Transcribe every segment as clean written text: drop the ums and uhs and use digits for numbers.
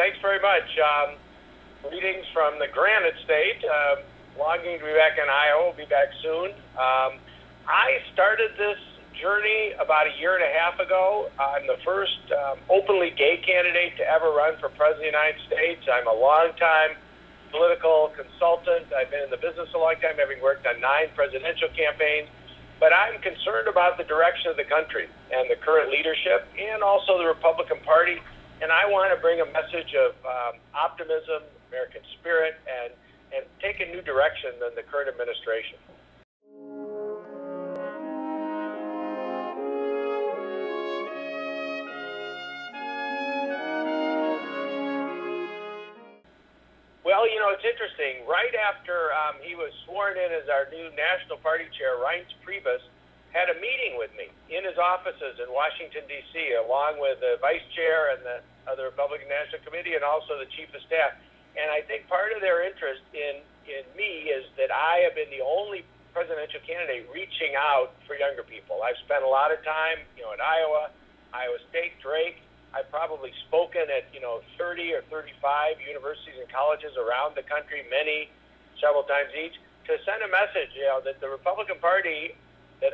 thanks very much. Greetings from the Granite State. Longing to be back in Iowa. We'll be back soon. I started this journey about a year and a half ago. I'm the first openly gay candidate to ever run for President of the United States. I'm a longtime political consultant. I've been in the business a long time, having worked on 9 presidential campaigns. But I'm concerned about the direction of the country and the current leadership and also the Republican Party. And I want to bring a message of optimism, American spirit, and take a new direction than the current administration. Well, you know, it's interesting. Right after he was sworn in as our new National Party Chair, Reince Priebus had a meeting with me in his offices in Washington, D.C., along with the Vice Chair and the other Republican National Committee and also the Chief of Staff. And I think part of their interest in me is that I have been the only presidential candidate reaching out for younger people. I've spent a lot of time, you know, at Iowa State, Drake. I've probably spoken at, 30 or 35 universities and colleges around the country, several times each, to send a message, that the Republican Party, that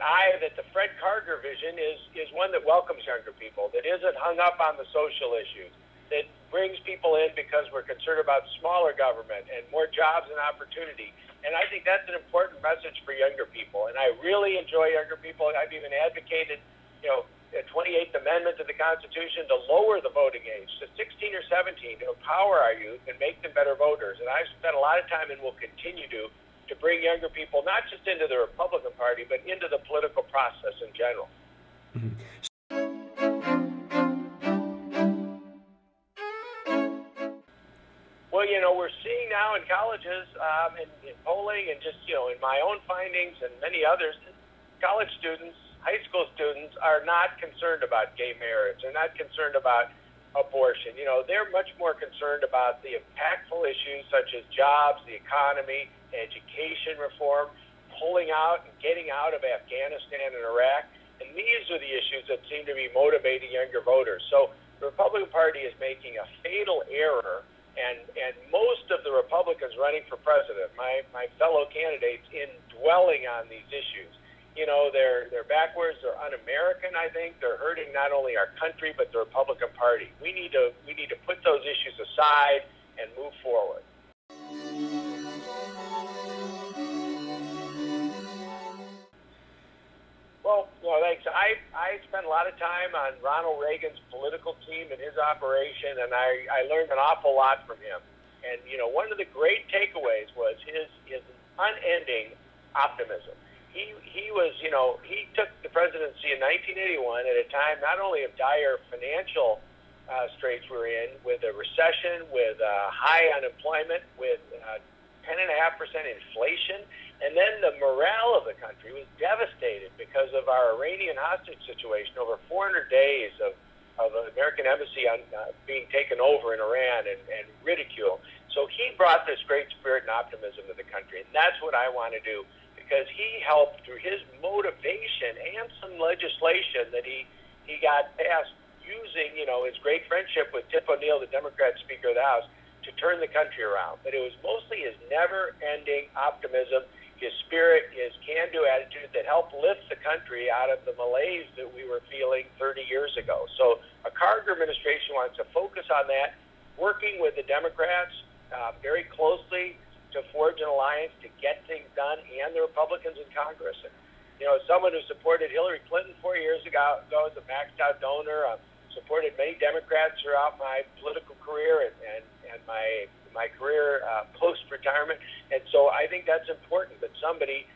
the Fred Karger vision is one that welcomes younger people, that isn't hung up on the social issues, that brings people in because we're concerned about smaller government and more jobs and opportunity. And I think that's an important message for younger people. And I really enjoy younger people. I've even advocated, a 28th Amendment to the Constitution to lower the voting age to 16 or 17 to empower our youth and make them better voters. And I've spent a lot of time and will continue to bring younger people not just into the Republican Party, but into the political process in general. Mm-hmm. Well, we're seeing now in colleges, in polling and just, in my own findings and many others, college students, high school students are not concerned about gay marriage. They're not concerned about abortion. They're much more concerned about the impactful issues such as jobs, the economy, education reform, pulling out and getting out of Afghanistan and Iraq. And these are the issues that seem to be motivating younger voters. So the Republican Party is making a fatal error, and most of the Republicans running for president, my fellow candidates, in dwelling on these issues. They're backwards, they're un-American, I think. They're hurting not only our country, but the Republican Party. We need to put those issues aside and move forward. Well, thanks. I spent a lot of time on Ronald Reagan's political team and his operation, and I learned an awful lot from him. And, one of the great takeaways was his unending optimism. He took the presidency in 1981 at a time not only of dire financial straits we're in, with a recession, with high unemployment, with 10.5% inflation, and then the morale of the country was devastated because of our Iranian hostage situation. Over 400 days of American embassy being taken over in Iran and ridicule. So he brought this great spirit and optimism to the country, and that's what I want to do. Because he helped through his motivation and some legislation that he got passed using, his great friendship with Tip O'Neill, the Democrat Speaker of the House, to turn the country around. But it was mostly his never-ending optimism, his spirit, his can-do attitude that helped lift the country out of the malaise that we were feeling 30 years ago. So a Karger administration wants to focus on that, working with the Democrats very closely to forge an alliance to get things done, and the Republicans in Congress. And, as someone who supported Hillary Clinton 4 years ago as a maxed-out donor, I've supported many Democrats throughout my political career and my career post-retirement. And so I think that's important, that somebody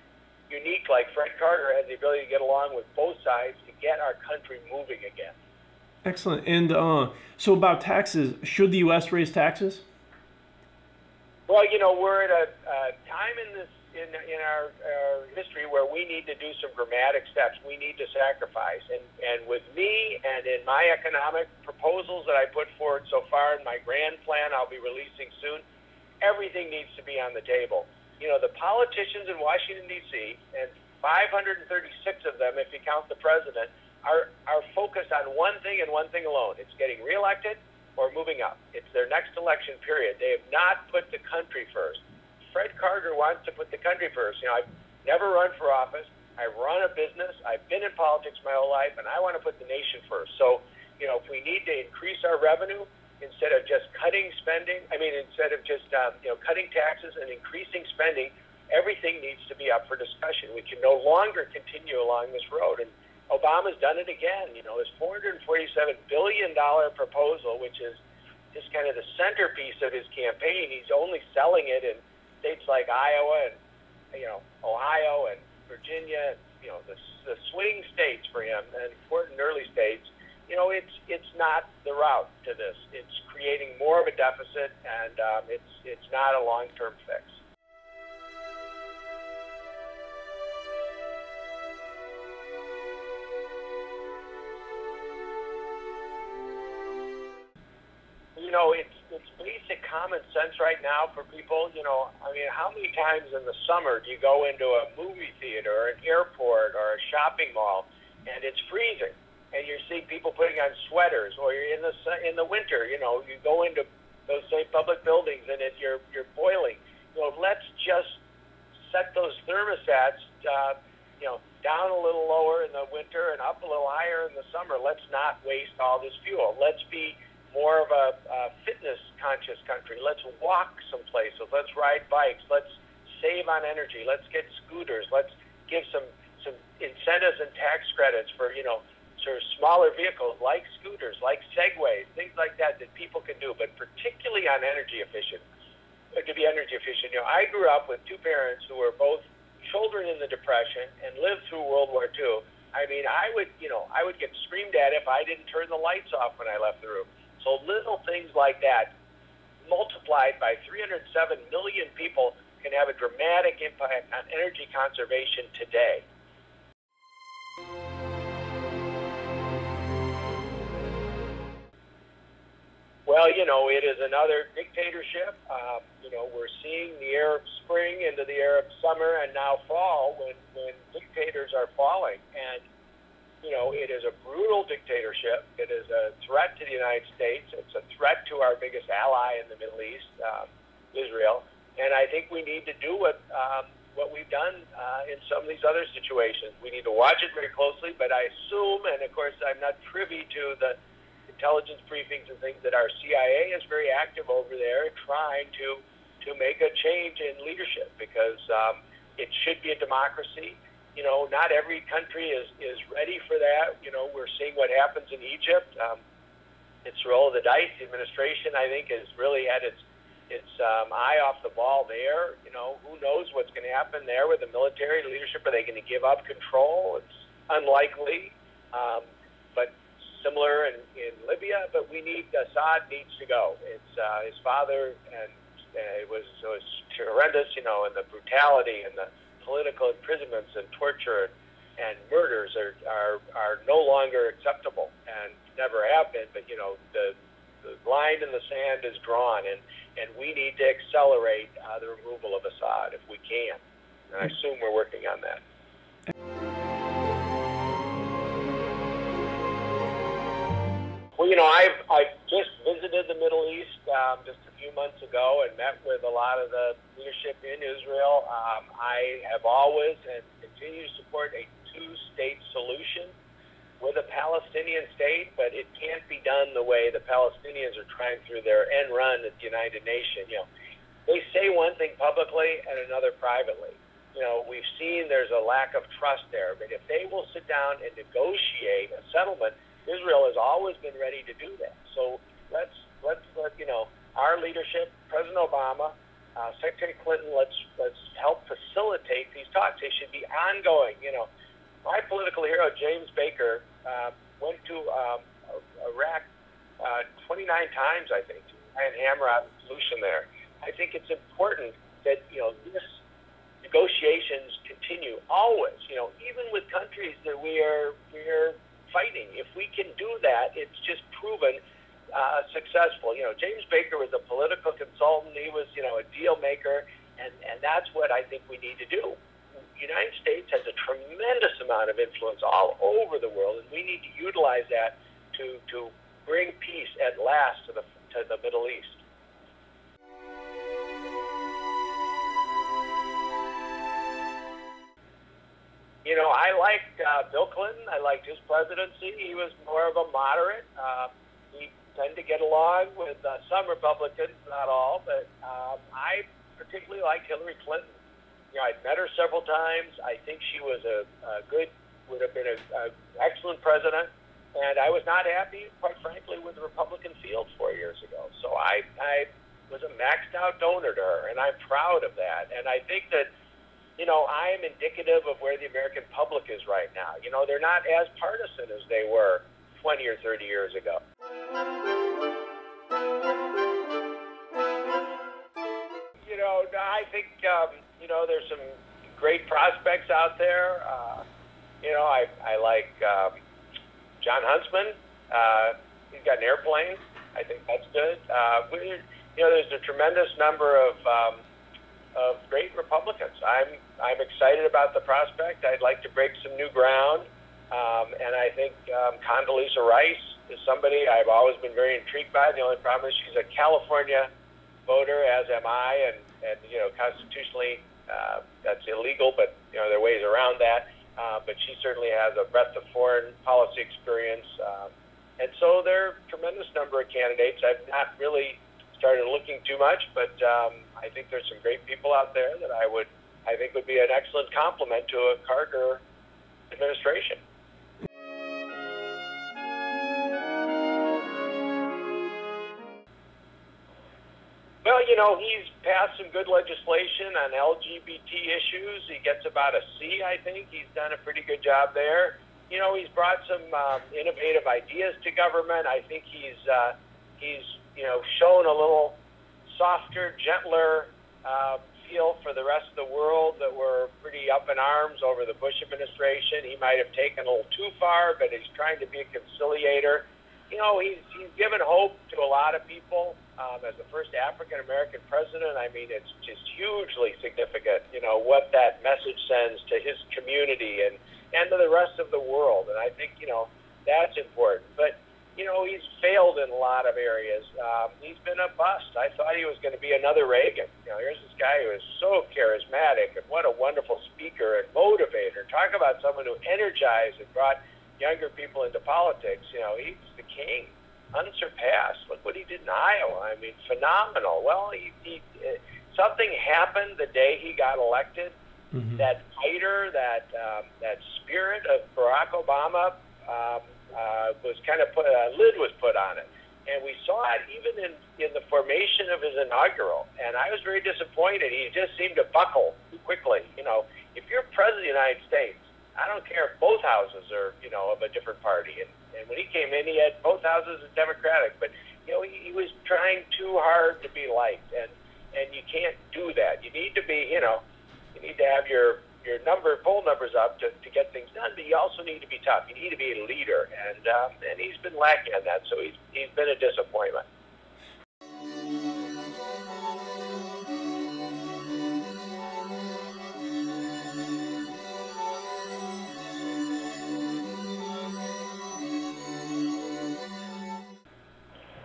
unique like Fred Karger has the ability to get along with both sides to get our country moving again. Excellent. And so about taxes, should the U.S. raise taxes? Well, we're at a time in our history where we need to do some dramatic steps. We need to sacrifice. And with me and in my economic proposals that I put forward so far in my grand plan I'll be releasing soon, everything needs to be on the table. The politicians in Washington, D.C., and 536 of them, if you count the president, are focused on one thing and one thing alone. It's getting reelected or moving up. It's their next election period. They have not put the country first. Fred Karger wants to put the country first. I've never run for office. I run a business. I've been in politics my whole life, and I want to put the nation first. So, if we need to increase our revenue instead of just cutting spending, instead of just cutting taxes and increasing spending, everything needs to be up for discussion. We can no longer continue along this road. And Obama's done it again. This $447 billion proposal, which is just kind of the centerpiece of his campaign, he's only selling it in states like Iowa and, Ohio and Virginia, the swing states for him, and important early states. It's not the route to this. It's creating more of a deficit, and it's not a long-term fix. It's basic common sense right now for people. How many times in the summer do you go into a movie theater or an airport or a shopping mall and it's freezing and you're seeing people putting on sweaters, or you're in the winter, you go into those same public buildings and you're boiling. Let's just set those thermostats down a little lower in the winter and up a little higher in the summer. Let's not waste all this fuel. Let's be more of a fitness-conscious country. Let's walk some places. Let's ride bikes. Let's save on energy. Let's get scooters. Let's give some incentives and tax credits for, sort of smaller vehicles like scooters, like Segways, things like that people can do, but particularly on energy efficient. To be energy efficient, I grew up with two parents who were both children in the Depression and lived through World War II. I would get screamed at if I didn't turn the lights off when I left the room. So little things like that, multiplied by 307 million people, can have a dramatic impact on energy conservation today. Well, it is another dictatorship. We're seeing the Arab Spring into the Arab summer and now fall when dictators are falling. And it is a brutal dictatorship. It is a threat to the United States. It's a threat to our biggest ally in the Middle East, Israel. And I think we need to do what we've done in some of these other situations. We need to watch it very closely, but I assume, and of course I'm not privy to the intelligence briefings and things, that our CIA is very active over there trying to make a change in leadership, because it should be a democracy. Not every country is ready for that. We're seeing what happens in Egypt. It's a roll of the dice. The administration, I think, has really had its eye off the ball there. Who knows what's going to happen there with the military leadership? Are they going to give up control? It's unlikely. But similar in Libya. But Assad needs to go. It's his father, and it was horrendous. And the brutality and the political imprisonments and torture and murders are no longer acceptable and never have been. But the line in the sand is drawn, and we need to accelerate the removal of Assad if we can. And I assume we're working on that. Well, I've just visited the Middle East just a few months ago and met with a lot of the leadership in Israel. I have always and continue to support a two-state solution with a Palestinian state, but it can't be done the way the Palestinians are trying through their end run at the United Nations. They say one thing publicly and another privately. We've seen there's a lack of trust there, but if they will sit down and negotiate a settlement, Israel has always been ready to do that. So let's let our leadership, President Obama, Secretary Clinton, let's help facilitate these talks. They should be ongoing. My political hero, James Baker, went to Iraq 29 times, I think, to try and hammer out a solution there. I think it's important that this negotiations continue always. Even with countries that we're fighting. If we can do that, it's just proven successful. James Baker was a political consultant. He was, a deal maker, and that's what I think we need to do. The United States has a tremendous amount of influence all over the world, and we need to utilize that to bring peace at last to the Middle East. You know, I liked Bill Clinton. I liked his presidency. He was more of a moderate. He tended to get along with some Republicans, not all, but I particularly liked Hillary Clinton. You know, I'd met her several times. I think she was would have been an excellent president. And I was not happy, quite frankly, with the Republican field 4 years ago. So I was a maxed out donor to her, and I'm proud of that. And I think that, you know, I am indicative of where the American public is right now. You know, they're not as partisan as they were 20 or 30 years ago. You know, I think, you know, there's some great prospects out there. You know, I like John Huntsman. He's got an airplane. I think that's good. You know, there's a tremendous number of great Republicans. I'm excited about the prospect. I'd like to break some new ground. And I think Condoleezza Rice is somebody I've always been very intrigued by. The only problem is she's a California voter, as am I, and you know, constitutionally that's illegal, but you know, there are ways around that. But she certainly has a breadth of foreign policy experience. And so there are a tremendous number of candidates. I've not really started looking too much, but I think there's some great people out there that I think would be an excellent complement to a Karger administration. Well, you know, he's passed some good legislation on LGBT issues. He gets about a C, I think. He's done a pretty good job there. You know, he's brought some innovative ideas to government. I think he's you know, shown a little softer, gentler feel for the rest of the world that were pretty up in arms over the Bush administration. He might have taken a little too far, but he's trying to be a conciliator. You know, he's given hope to a lot of people. As the first African-American president, I mean, it's just hugely significant, you know, what that message sends to his community and to the rest of the world. And I think, you know, that's important. But, you know, he's failed in a lot of areas. He's been a bust. I thought he was going to be another Reagan. You know, here's this guy who is so charismatic, and what a wonderful speaker and motivator. Talk about someone who energized and brought younger people into politics. You know, he's the king. Unsurpassed. Look what he did in Iowa. I mean, phenomenal. Well, something happened the day he got elected. Mm-hmm. That fighter, that spirit of Barack Obama was kind of a lid was put on it, and we saw it even in the formation of his inaugural. And I was very disappointed. He just seemed to buckle too quickly. You know, if you're president of the United States, I don't care if both houses are, you know, of a different party. And when he came in, he had both houses as Democratic. But, you know, he was trying too hard to be liked. And you can't do that. You need to be, you know, you need to have your poll numbers up to get things done. But you also need to be tough. You need to be a leader. And he's been lacking on that. So he's been a disappointment.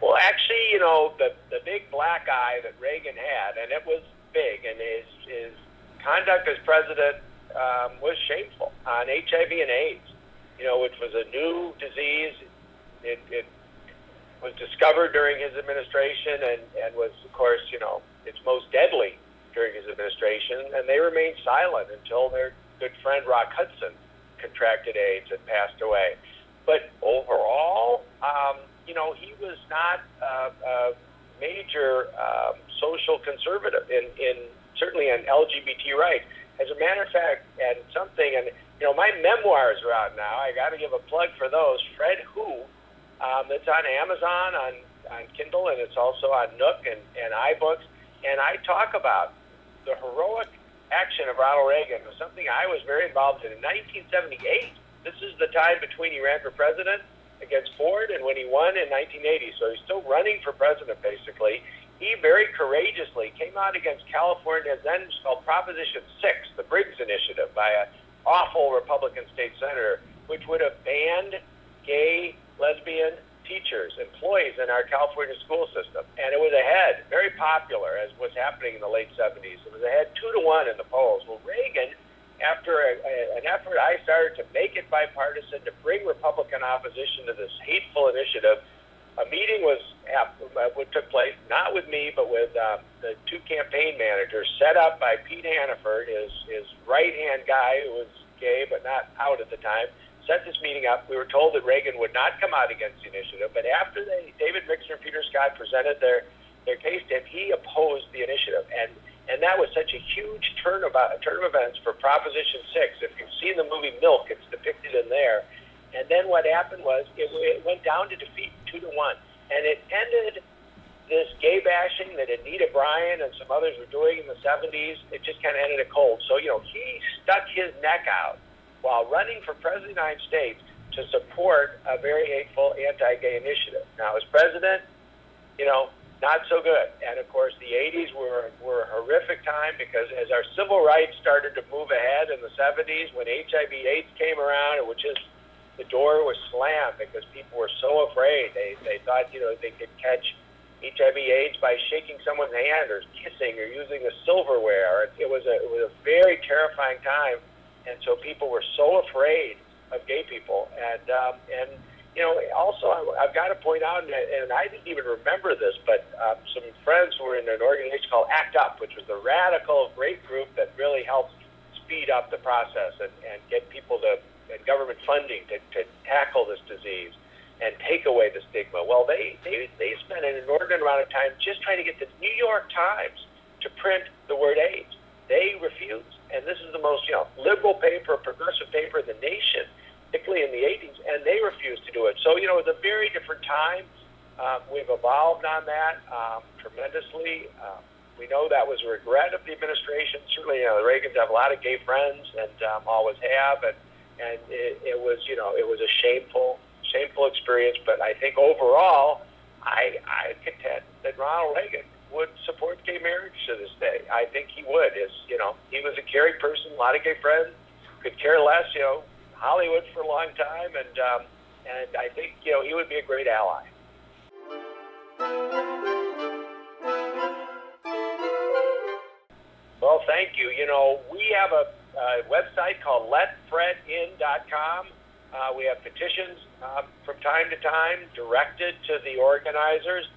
Well, actually, you know, the big black eye that Reagan had, and it was big, and his conduct as president was shameful on HIV and AIDS, you know, which was a new disease. It was discovered during his administration and was, of course, you know, its most deadly during his administration, and they remained silent until their good friend Rock Hudson contracted AIDS and passed away. But overall, you know, he was not a major social conservative in certainly on LGBT rights. As a matter of fact, and you know, my memoirs are out now. I got to give a plug for those. Fred Who, that's on Amazon on Kindle, and it's also on Nook and iBooks. And I talk about the heroic action of Ronald Reagan. It was something I was very involved in 1978. This is the time between he ran for president against Ford and when he won in 1980. So he's still running for president, basically. He very courageously came out against California's then called Proposition 6, the Briggs Initiative, by an awful Republican state senator, which would have banned gay, lesbian teachers teachers, employees in our California school system. And it was ahead, very popular, as was happening in the late 70s. It was ahead 2-1 in the polls. Well, Reagan, after an effort I started to make it bipartisan, to bring Republican opposition to this hateful initiative, a meeting took place, not with me, but with the two campaign managers, set up by Pete Hannaford, his right-hand guy, who was gay but not out at the time, set this meeting up. We were told that Reagan would not come out against the initiative, but after David Mixner and Peter Scott presented their case to him, he opposed the initiative. And that was such a huge turn of events for Proposition 6. If you've seen the movie Milk, it's depicted in there. And then what happened was it went down to defeat 2-1. And it ended this gay bashing that Anita Bryan and some others were doing in the 70s. It just kind of ended it cold. So, he stuck his neck out while running for president of the United States to support a very hateful anti-gay initiative. Now, as president, not so good. And, of course, the 80s were a horrific time because as our civil rights started to move ahead in the 70s, when HIV/AIDS came around, it was just the door was slammed because people were so afraid. They thought, they could catch HIV/AIDS by shaking someone's hand or kissing or using the silverware. It was a very terrifying time, and so people were so afraid of gay people. And also I've got to point out, and I didn't even remember this, but some friends were in an organization called ACT UP, which was the radical great group that really helped speed up the process and get people and government funding to tackle this disease and take away the stigma. Well, they spent an inordinate amount of time just trying to get the New York Times to print the word AIDS. They refused, and this is the most liberal paper, progressive paper in the nation, particularly in the 80s, and they refused to do it. So, it's a very different time. We've evolved on that tremendously. We know that was a regret of the administration. Certainly, the Reagans have a lot of gay friends and always have, and it was a shameful experience. But I think overall, I contend that Ronald Reagan would support gay marriage to this day. I think he would. He was a caring person, a lot of gay friends, could care less. Hollywood for a long time, and I think he would be a great ally. Well, thank you. We have a website called letfredin.com. We have petitions from time to time directed to the organizers.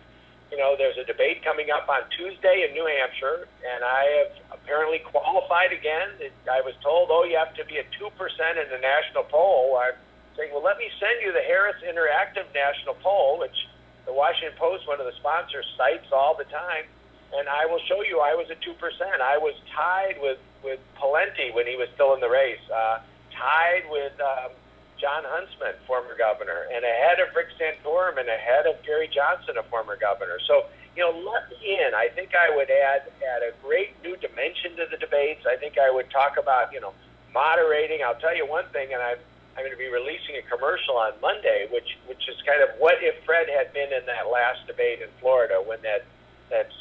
There's a debate coming up on Tuesday in New Hampshire, and I have apparently qualified again. I was told, you have to be at 2% in the national poll. I'm saying, well, let me send you the Harris Interactive National Poll, which the Washington Post, one of the sponsors, cites all the time. And I will show you I was at 2%. I was tied with Pawlenty when he was still in the race, tied with John Huntsman, former governor, and ahead of Rick Santorum and ahead of Gary Johnson, a former governor. So, let me in. I think I would add a great new dimension to the debates. I think I would talk about, moderating. I'll tell you one thing, and I'm going to be releasing a commercial on Monday, which is kind of what if Fred had been in that last debate in Florida when that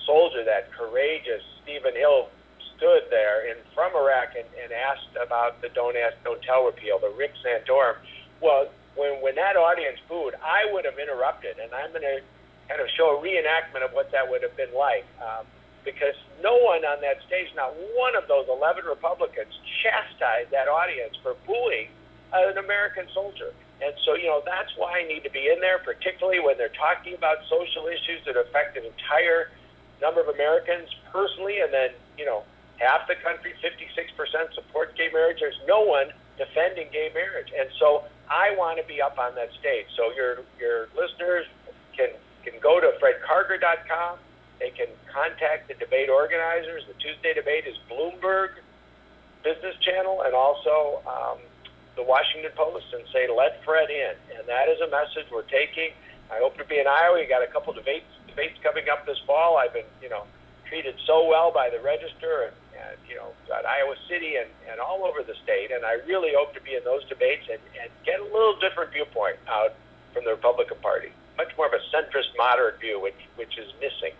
soldier, that courageous Stephen Hill, stood there from Iraq and asked about the Don't Ask, Don't Tell repeal, the Rick Santorum. Well, when that audience booed, I would have interrupted, and I'm going to kind of show a reenactment of what that would have been like, because no one on that stage, not one of those 11 Republicans, chastised that audience for booing an American soldier. And so, that's why I need to be in there, particularly when they're talking about social issues that affect an entire number of Americans personally, and then, half the country, 56%, supports gay marriage. There's no one defending gay marriage. And so I want to be up on that stage. So your listeners can go to fredkarger.com. They can contact the debate organizers. The Tuesday debate is Bloomberg Business Channel and also the Washington Post, and say, let Fred in. And that is a message we're taking. I hope to be in Iowa. You got a couple debates coming up this fall. I've been, treated so well by the Register and at Iowa City and all over the state. And I really hope to be in those debates and get a little different viewpoint out from the Republican Party. Much more of a centrist, moderate view, which is missing.